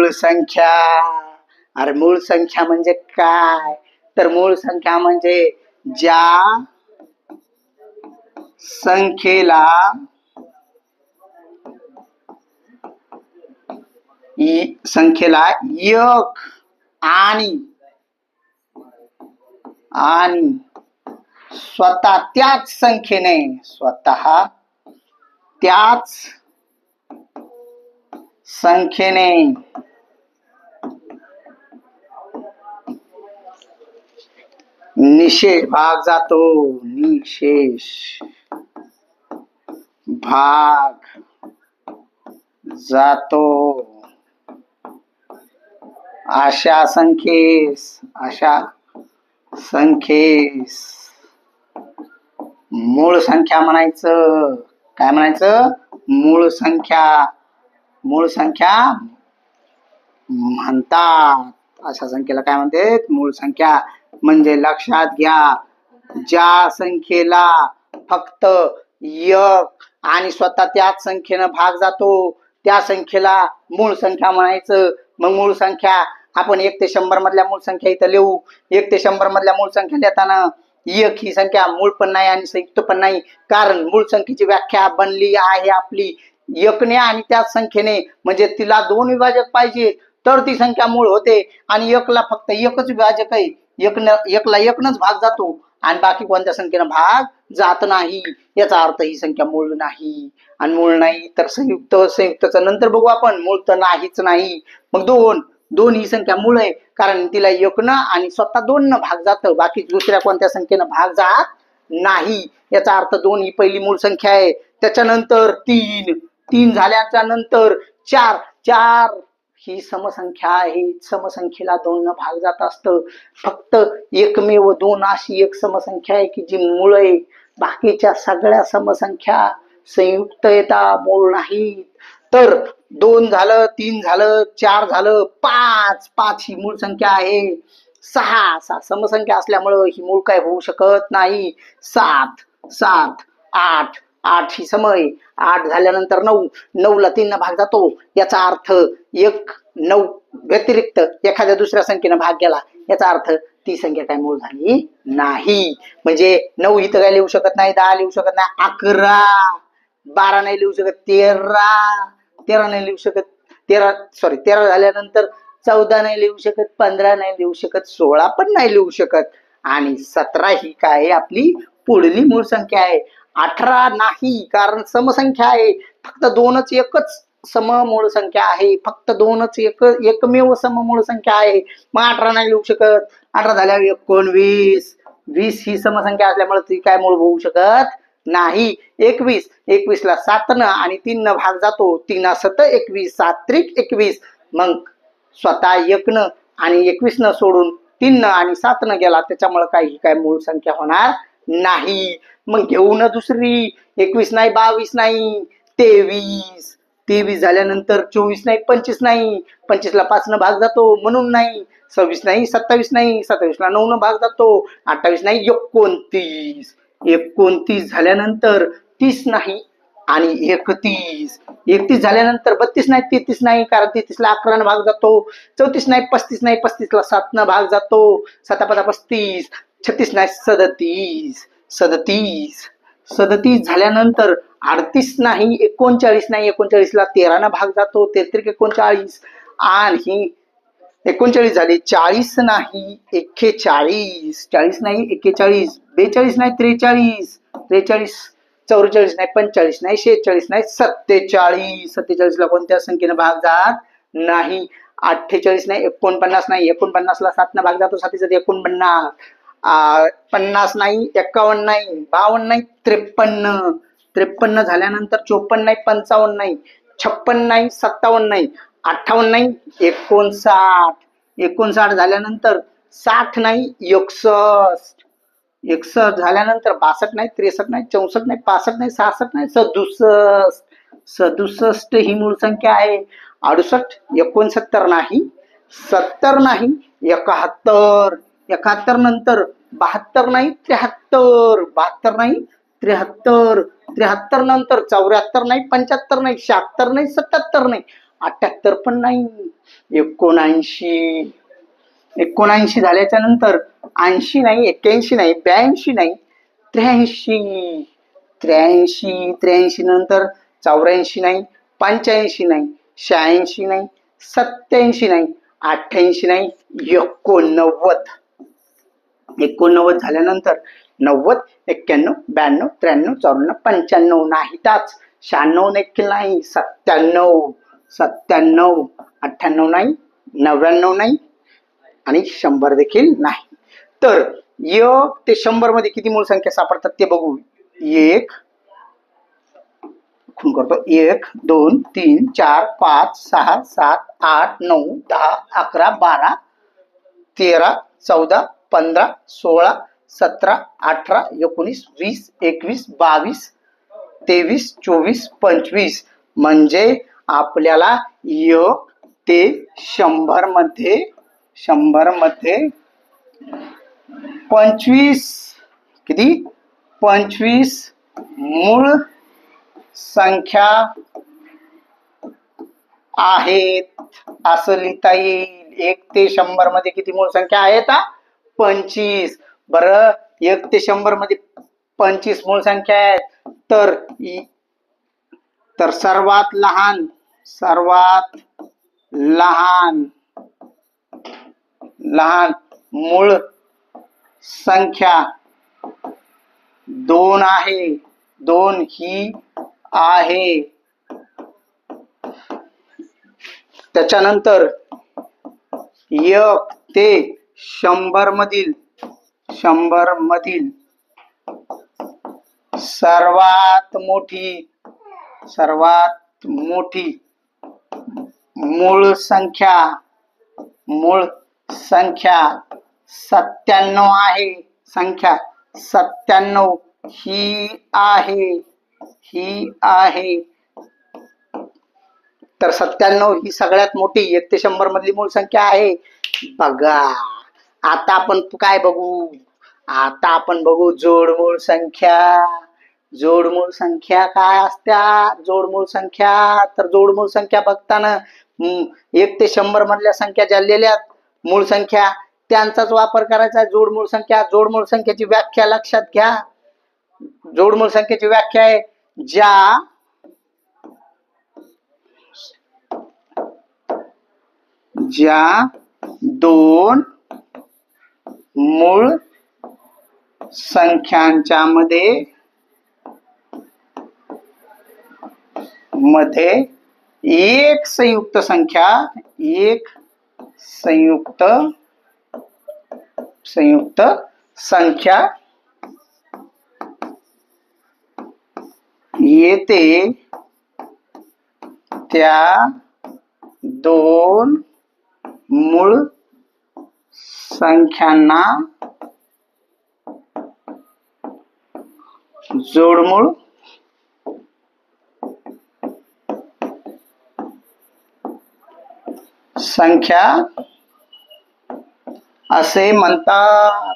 मूळ संख्या. अरे मूळ संख्या म्हणजे काय? तर मूळ संख्या म्हणजे ज्या संख्येला एक आणि स्वतः त्याच संख्येने निशेष भाग जातो अशा संख्येस मूळ संख्या म्हणायचं. काय म्हणायचं? मूळ संख्या म्हणतात. अशा संख्येला काय म्हणतात? मूळ संख्या. म्हणजे लक्षात घ्या, ज्या संख्येला फक्त एक आणि स्वतः त्याच संख्येनं भाग जातो त्या संख्येला मूळ संख्या म्हणायचं. मग मूळ संख्या आपण 1 ते 100 मधल्या मूळ संख्या इथं लिहू. 1 ते 100 मधल्या मूळ संख्या लिहिताना एक ही संख्या मूळ पण नाही आणि संयुक्त पण नाही, कारण मूळ संख्येची व्याख्या बनली आहे आपली एकने आणि त्याच संख्येने. म्हणजे तिला 2 विभाजक पाहिजे तर ती संख्या मूळ होते आणि एकला फक्त एकच विभाजक आहे. एकला एकनच भाग जातो आणि बाकी कोणत्या संख्येनं भाग जात नाही. याचा अर्थ ही संख्या मूळ नाही. आणि मूळ नाही तर संयुक्तचं नंतर बघू आपण. मूळ तर नाहीच नाही. मग दोन ही संख्या मूळ आहे, कारण तिला एकनं आणि स्वतः 2 भाग जातं, बाकी दुसऱ्या कोणत्या संख्येनं भाग जात नाही. याचा अर्थ 2 ही पहिली मूळ संख्या आहे. त्याच्यानंतर 3 झाल्याच्या नंतर 4 ही समसंख्या आहे. समसंख्येला 2 भाग जात असतं. फक्त एकमेव 2 अशी एक समसंख्या आहे की जी मूळ आहे. बाकीच्या सगळ्या समसंख्या संयुक्त येतात, मूळ नाहीत. तर 2 झालं, 3 झालं, 4 झालं, 5 ही मूळ संख्या आहे. 6 समसंख्या असल्यामुळं ही मूळ काय होऊ शकत नाही. 7 8 ही समय. 8 झाल्यानंतर 9ला 3 भाग जातो. याचा अर्थ 9 व्यतिरिक्त एखाद्या दुसऱ्या संख्येनं भाग गेला. याचा अर्थ ती संख्या काय मूळ झाली नाही. म्हणजे 9 इथं काय लिहू शकत नाही, 10 लिहू शकत नाही, 11, 12 नाही लिहू शकत, 13 नाही लिहू शकत, 13 झाल्यानंतर 14 नाही लिहू शकत, 15 नाही लिहू शकत, 16 पण नाही लिहू शकत. आणि 17 ही काय आपली पुढली मूळ संख्या आहे. 18 नाही, कारण समसंख्या आहे. फक्त 2च एकच सममूळ संख्या आहे. फक्त 2च एकमेव सममूळ संख्या आहे. मग 18 नाही लिहू शकत. 18 झाल्यावर 19 ही समसंख्या असल्यामुळे ती काय मूळ होऊ शकत नाही. 21 ला 7 आणि 3 भाग जातो. 3 7 21, 7 21. मग स्वतः 1 आणि 21 सोडून 3 आणि 7 गेला, त्याच्यामुळे काय मूळ संख्या होणार नाही. मग घेऊ ना दुसरी. 21 नाही, 22 नाही, 23 झाल्यानंतर 24 नाही, 25 नाही, 25 ला 5 भाग जातो म्हणून नाही. 26 नाही, 27 नाही, 27 ला 9 भाग जातो. 28 नाही, 29 झाल्यानंतर 30 नाही आणि 31 झाल्यानंतर 32 नाही, 33 नाही, कारण 33 ला 11 भाग जातो. 34 नाही, 35 नाही, 35 ला 7 भाग जातो. 7 35, 36 नाही, 37 झाल्यानंतर 38 नाही, 39 नाही, 39 ला 13 भाग जातो. 33 39 आणि 39 झाले. 40 नाही, 41 नाही, 41, 42 नाही, 43, 44 नाही, 45 नाही, 46 नाही, 47 ला कोणत्या संख्येने भाग जात नाही. 48 नाही, 49 नाही, 49 ला 7 भाग जातो. 7 49, 50 नाही, 51 नाही, 52 नाही, 53 झाल्यानंतर 54 नाही, 55 नाही, 56 नाही, 57 नाही, 58 नाही, 59 झाल्यानंतर 60 नाही, 61 झाल्यानंतर 62 नाही, 63 नाही, 64 नाही, 65 नाही, 66 नाही, 67 ही मूळ संख्या आहे. 68, 69 नाही, 70 नाही, 71 नंतर 72 नाही, 73 नाही, 73 नंतर 74 नाही, 75 नाही, 76 नाही, 77 नाही, 78 पण नाही, 79. 79 झाल्याच्या नंतर 80 नाही, 81 नाही, 82 नाही, 83. 83 नंतर 84 नाही, 85 नाही, 86 नाही, 87 नाही, 88 नाही, 89. 89 झाल्यानंतर 90, 91, 92, 93, 94, 95 नाही, ताच 96 देखील नाही, 97, 97, 98 नाही, 99 नाही आणि 100 देखील नाही. तर 1 ते 100 मध्ये किती मूळ संख्या सापडतात ते बघू. 1 खून करतो, 1 2 3 4 5 6 7 8 9 10 11 12 13 14 15 16 17 18 19 20 21 22 23 24 25 म्हणजे आपल्याला 1 ते 100 मध्ये 25 किती 25 मूळ संख्या आहेत असं लिहिता येईल. 1 ते 100 मध्ये किती मूळ संख्या आहेत? 25. बरं, 1 ते 100 मध्ये 25 मूळ संख्या आहेत. तर सर्वात लहान मूळ संख्या 2 आहे. 2 ही आहे. त्याच्यानंतर 1 ते 100 मधील सर्वात मोठी मूळ संख्या 97 आहे. संख्या 97 ही आहे. तर 97 ही सगळ्यात मोठी 1 ते 100 मधली मूळ संख्या आहे. बघा, आता आपण काय बघू? आता आपण बघू जोडमूळ संख्या. जोडमूळ संख्या काय असत्या? जोडमूळ संख्या, तर जोडमूळ संख्या बघताना 1 ते 100 मधल्या संख्या ज्या मूळ संख्या त्यांचाच वापर करायचा. जोडमूळ संख्या, जोडमूळ संख्येची व्याख्या लक्षात घ्या. जोडमूळ संख्येची व्याख्या आहे ज्या 2 मूळ संख्यांच्या मध्ये एक संयुक्त संख्या येते त्या 2 मूळ संख्यांना जोडमूळ संख्या असे म्हणतात.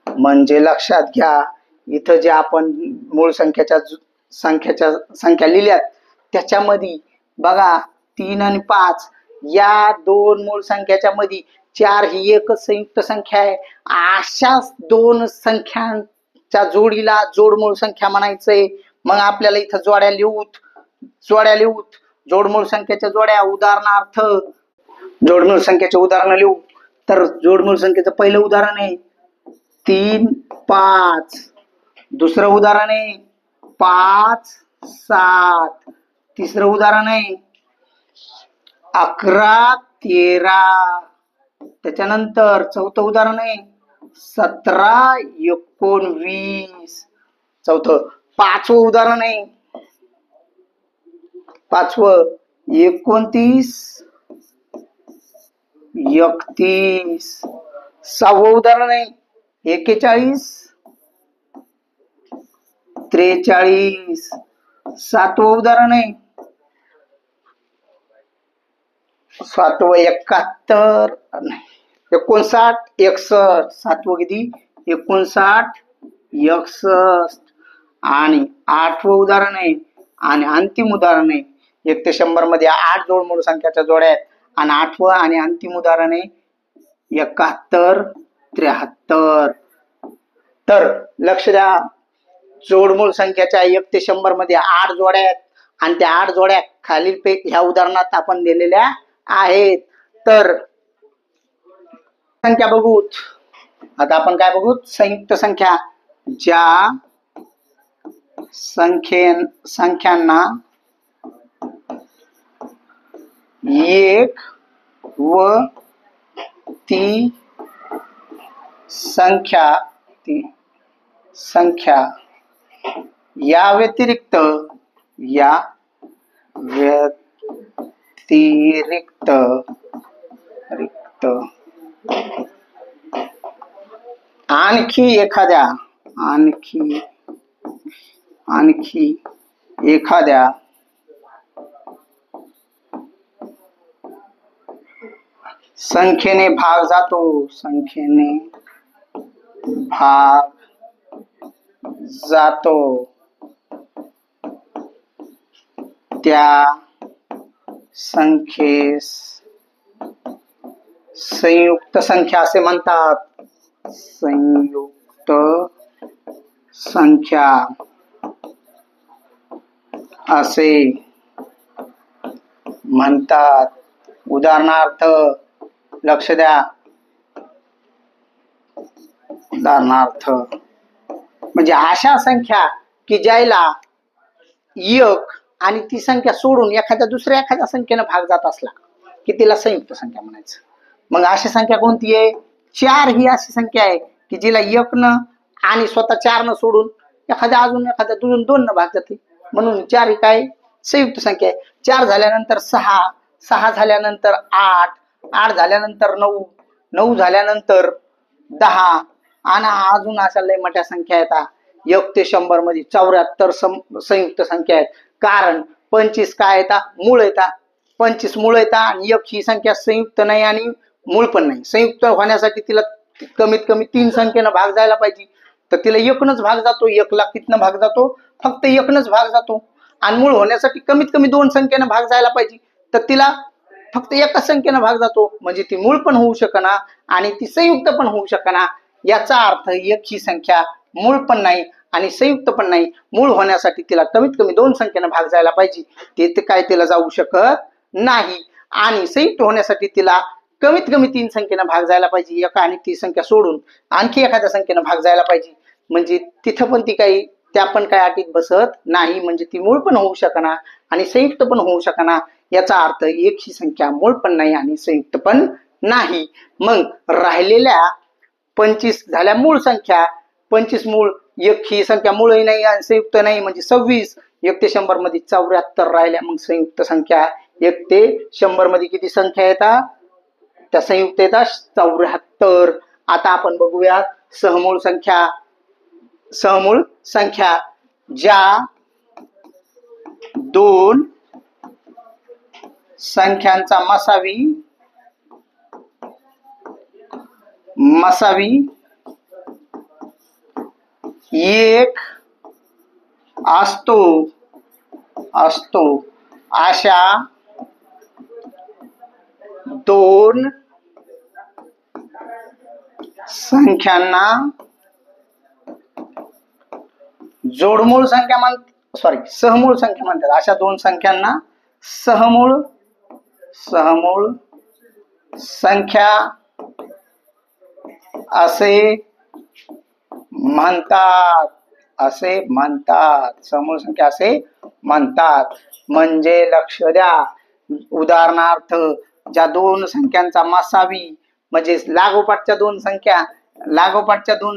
म्हणजे लक्षात घ्या, इथं जे आपण मूळ संख्या लिहिल्यात त्याच्यामध्ये बघा 3 आणि 5 या 2 मूळ संख्याच्या मध्ये 4 ही एकच संयुक्त संख्या आहे. अशाच 2 संख्यांच्या जोडीला जोडमूळ संख्या म्हणायचंय. मग आपल्याला इथं जोड्या लिहूत जोडमूळ संख्येच्या जोड्या. उदाहरणार्थ जोडमूळ संख्येचे उदाहरण लिहू. तर जोडमूळ संख्येचं पहिलं उदाहरण आहे 3 5. दुसरं उदाहरण आहे 5 7. तिसरं उदाहरण आहे 11 13. त्याच्यानंतर चौथं उदाहरण आहे 17 19. चौथं. पाचवं उदाहरण आहे 29 31. सहावं उदाहरण आहे 41 43. सातवं उदाहरण आहे 71 59 61. सातवं किती 59 61. आणि 8वं उदाहरण आहे आणि अंतिम उदाहरण आहे. 1 ते 100 मध्ये 8 जोडमूळ संख्याच्या जोड्या आहेत आणि 8वं आणि अंतिम उदाहरण आहे 71, 73. तर लक्ष द्या, जोडमूळ संख्याच्या 1 ते 100 मध्ये 8 जोड्या आहेत आणि त्या 8 जोड्या खालीलपैकी ह्या उदाहरणात आपण दिलेल्या आहेत. तर संख्या बघू. आता आपण काय बघू? संयुक्त संख्या. ज्या संख्यांना 1 व ती संख्या या व्यतिरिक्त आणखी एखाद्या संख्येने भाग जातो त्या संख्येस संयुक्त संख्या असे म्हणतात. संयुक्त संख्या असे म्हणतात. उदाहरणार्थ लक्ष द्या. उदाहरणार्थ म्हणजे अशा संख्या की ज्याला 1 आणि ती संख्या सोडून दुसऱ्या एखाद्या संख्येने भाग जात असला की तिला संयुक्त संख्या म्हणायचं. मग अशी संख्या कोणती आहे? 4 ही अशी संख्या आहे की जिला 1 न आणि स्वतः 4 न सोडून एखाद्या 2 न भाग जाते, म्हणून 4 ही काय? संयुक्त संख्या आहे. 4 झाल्यानंतर 6, 6 झाल्यानंतर 8, 8 झाल्यानंतर 9, 9 झाल्यानंतर 10 आणि अजून अशा लय मोठ्या संख्या आहेत. 1 ते 100 मध्ये 74 संयुक्त संख्या आहेत. कारण 25 काय येतात? मूळ येतात. 25 मूळ येतात आणि 1 ही संख्या संयुक्त नाही आणि मूळ पण नाही. संयुक्त होण्यासाठी तिला कमीत कमी 3 संख्येनं भाग जायला पाहिजे, तर तिला 1 नच भाग जातो. 1 ला कितनं भाग जातो? फक्त 1 नच भाग जातो. आणि मूळ होण्यासाठी कमीत कमी 2 संख्येनं भाग जायला पाहिजे, तर तिला फक्त 1 संख्येनं भाग जातो. म्हणजे ती मूळ पण होऊ शकना आणि ती संयुक्त पण होऊ शकना. याचा अर्थ 1 ही संख्या मूळ पण नाही आणि संयुक्त पण नाही. मूळ होण्यासाठी तिला कमीत कमी 2 संख्येनं भाग जायला पाहिजे, ते काय तिला जाऊ शकत नाही. आणि संयुक्त होण्यासाठी तिला कमीत कमी 3 संख्येनं भाग जायला पाहिजे. 1 आणि ती संख्या सोडून आणखी एखाद्या संख्येनं भाग जायला पाहिजे. म्हणजे तिथं पण ती काही त्या पण काय अटीत बसत नाही. म्हणजे ती मूळ पण होऊ शकना आणि संयुक्त पण होऊ शकना. याचा अर्थ 1 ही संख्या मूळ पण नाही आणि संयुक्त पण नाही. मग राहिलेल्या 25 झाल्या मूळ संख्या. 25 मूळ, 1 ही संख्या मूळही नाही आणि संयुक्त नाही, म्हणजे 26. 1 ते 100 मध्ये 74 राहिल्या. मग संयुक्त संख्या 1 ते 100 मध्ये किती संख्या येतात? त्या संयुक्त येतात 74. आता आपण बघूया सहमूळ संख्या. सहमूळ संख्या ज्या 2 संख्यांचा मसावी 1 असतो अशा 2 संख्यांना जोडमूळ संख्या सहमूळ संख्या म्हणतात. अशा 2 संख्यांना सहमूळ संख्या असे म्हणतात. सहमूळ संख्या असे म्हणतात. म्हणजे लक्ष द्या. उदाहरणार्थ ज्या 2 संख्यांचा मसावी म्हणजे लागोपाठच्या 2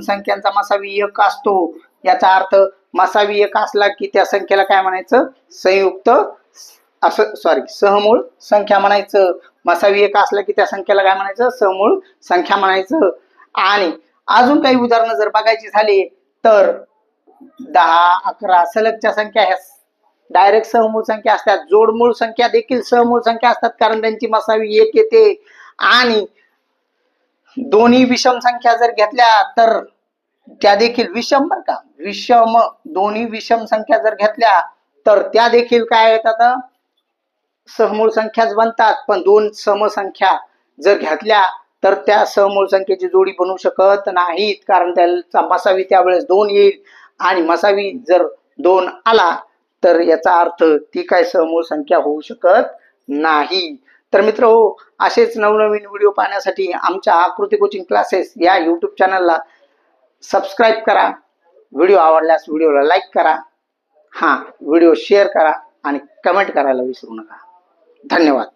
संख्यांचा मसावी 1 असतो. याचा अर्थ मसावी 1 असला की त्या संख्येला काय म्हणायचं? सहमूळ संख्या म्हणायचं. मसावी 1 असला की त्या संख्येला काय म्हणायचं? सहमूळ संख्या म्हणायचं. आणि अजून काही उदाहरणं जर बघायची झाली तर 10, 11 सलगच्या संख्या ह्या डायरेक्ट सहमूळ संख्या असतात. जोडमूळ संख्या देखील सहमूळ संख्या असतात, कारण त्यांची मसावी 1 येते. आणि दोन्ही विषम संख्या जर घेतल्या तर त्या देखील विषम बर का, विषम दोन्ही विषम संख्या जर घेतल्या तर त्या देखील काय येतात, सहमूळ संख्याच बनतात. पण दोन समसंख्या जर घेतल्या तर त्या सहमूळ संख्येची जोडी बनवू शकत नाहीत, कारण त्याचा मसावी त्यावेळेस 2 येईल आणि मसावी जर 2 आला तर याचा अर्थ ती काय सहमूळ संख्या होऊ शकत नाही. तर मित्र हो, असेच नवनवीन व्हिडिओ पाहण्यासाठी आमच्या आकृती कोचिंग क्लासेस या यूट्यूब चॅनलला सबस्क्राईब करा. व्हिडिओ आवडल्यास व्हिडिओला लाईक करा. व्हिडिओ शेअर करा आणि कमेंट करायला विसरू नका. धन्यवाद.